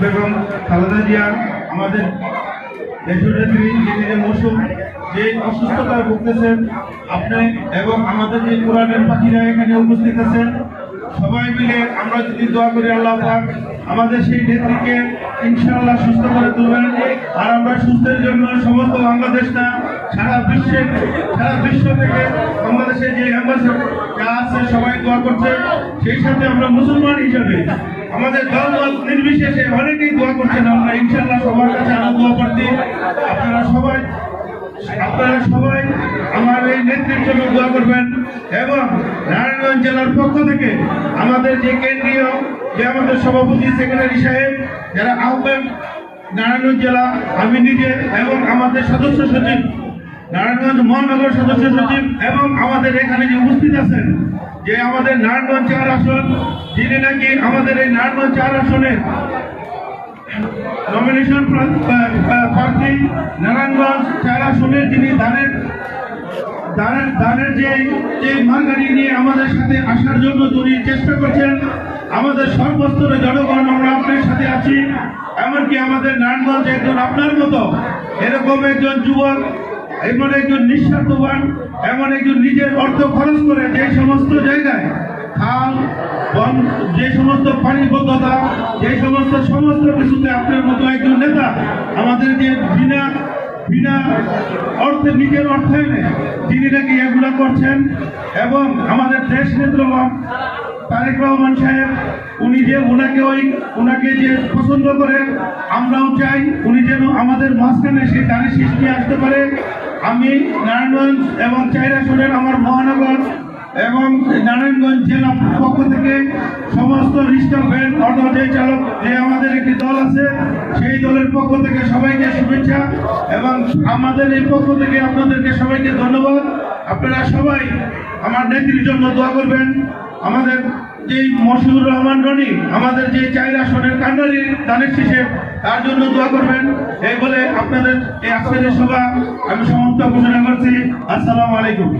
বেগম খালেদা জিয়া আমাদের দেশনেত্রী যিনি যে মৌসুম যে অসুস্থতায় ভুগতেছেন আপনি এবং আমাদের যে কোরআনের পাখিরা এখানে উপস্থিত আছেন সবাই মিলে আমরা যদি দোয়া করি আল্লাহ পাক আমাদের সেই নেত্রীকে ইনশাআল্লাহ সুস্থ করে তুলবেন। আর আমরা সুস্থের জন্য সমস্ত বাংলাদেশটা সারা বিশ্ব থেকে বাংলাদেশের যে অ্যাম্বাসেডর যা আছে সবাই দোয়া করছে। সেই সাথে আমরা মুসলমান হিসেবে আমাদের দল নির্বিশেষে অনেকেই দোয়া করছেন। আমরা ইনশাআল্লাহ সবার কাছে আরো দোয়া প্রার্থী। আপনারা সবাই আমার এই নেতৃত্বের জন্য দোয়া করবেন। এবং নারায়ণগঞ্জ জেলার পক্ষ থেকে আমাদের যে কেন্দ্রীয় যে আমাদের সভাপতি সেক্রেটারি সাহেব যারা আহ্বায়ক নারায়ণগঞ্জ জেলা, আমি নিজে এবং আমাদের সদস্য সচিব নারায়ণগঞ্জ মহানগর সদস্য সচিব এবং আমাদের এখানে যে উপস্থিত আছেন যে আমাদের নারায়ণগঞ্জ 4 আসন, যিনি নাকি আমাদের এই নারায়ণগঞ্জ 4 আসনের নমিনেশন প্রার্থী, নারায়ণগঞ্জ 4 আসনের যিনি ধানের যে মার্গারি নিয়ে আমাদের সাথে আসার জন্য তিনি চেষ্টা করছেন। আমাদের সর্বস্তরে জনগণ আমরা আপনার সাথে আছি। এমনকি আমাদের নারায়ণগঞ্জ একজন আপনার মতো এরকম একজন যুবক, এমন একজন নিঃস্বার্থবান, এমন একজন নিজের অর্থ খরচ করে যে সমস্ত জায়গায় খাল বন, যে সমস্ত পানিবদ্ধতা, যে সমস্ত কিছুতে আপনার মতো একজন নেতা আমাদের যে বিনা অর্থে নিজের অর্থায়নে তিনি নাকি এগুলো করছেন। এবং আমাদের দেশ নেত্রী তারেক রহমান সাহেব উনি যে ওনাকে যে পছন্দ করেন, আমরাও চাই উনি যেন আমাদের মাঝখানে সেই দানের সৃষ্টি আসতে পারে। আমি নারায়ণগঞ্জ এবং 4 আসনের আমার মহানগর এবং নারায়ণগঞ্জ জেলা পক্ষ থেকে সমস্ত রিক্সা ভ্যান অটো যে চালক যে আমাদের একটি দল আছে সেই দলের পক্ষ থেকে সবাইকে শুভেচ্ছা এবং আমাদের এই পক্ষ থেকে আপনাদেরকে সবাইকে ধন্যবাদ। আপনারা সবাই আমার নেত্রীর জন্য দোয়া করবেন। আমাদের যে মশিউর রহমান রনি আমাদের যে 4 আসনের কান্ডারি দানের শীষে তার জন্য দোয়া করবেন। এই বলে আপনাদের এই আজকের সভা আমি সমাপ্ত ঘোষণা করছি। আসসালামু আলাইকুম।